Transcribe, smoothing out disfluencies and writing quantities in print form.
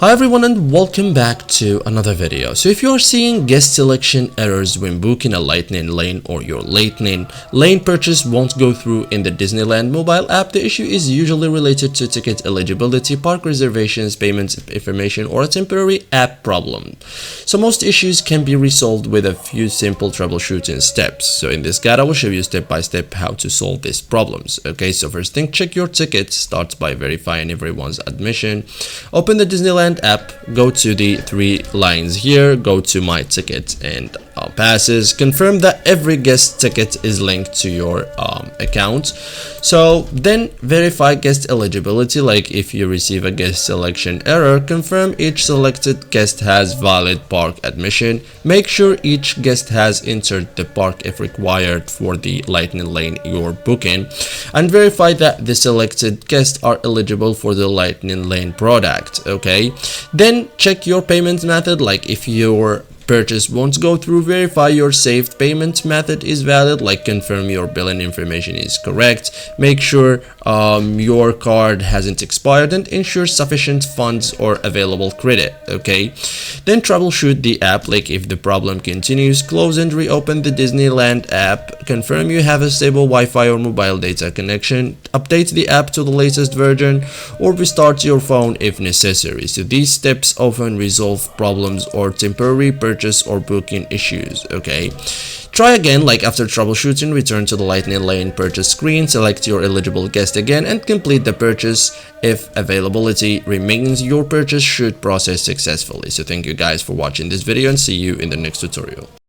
Hi everyone and welcome back to another video. So if you are seeing guest selection errors when booking a lightning lane or your lightning lane purchase won't go through in the Disneyland mobile app, the issue is usually related to ticket eligibility, park reservations, payment information, or a temporary app problem. So most issues can be resolved with a few simple troubleshooting steps. So in this guide I will show you step by step how to solve these problems. Okay, so first thing, check your ticket. Start by verifying everyone's admission. Open the Disneyland app, go to the three lines here, go to my ticket and passes, confirm that every guest ticket is linked to your account. So then verify guest eligibility, like if you receive a guest selection error, confirm each selected guest has valid park admission, make sure each guest has entered the park if required for the lightning lane you're booking, and verify that the selected guests are eligible for the lightning lane product. Okay, then check your payment method, like if your purchase won't go through, verify your saved payment method is valid, like confirm your billing information is correct, make sure your card hasn't expired, and ensure sufficient funds or available credit. Okay, then troubleshoot the app, like if the problem continues, close and reopen the Disneyland app, confirm you have a stable Wi-Fi or mobile data connection, update the app to the latest version, or restart your phone if necessary. So these steps often resolve problems or temporary purchase or booking issues. Okay, try again, like after troubleshooting, return to the lightning lane purchase screen, select your eligible guest again, and complete the purchase. If availability remains, your purchase should process successfully. So thank you guys for watching this video and see you in the next tutorial.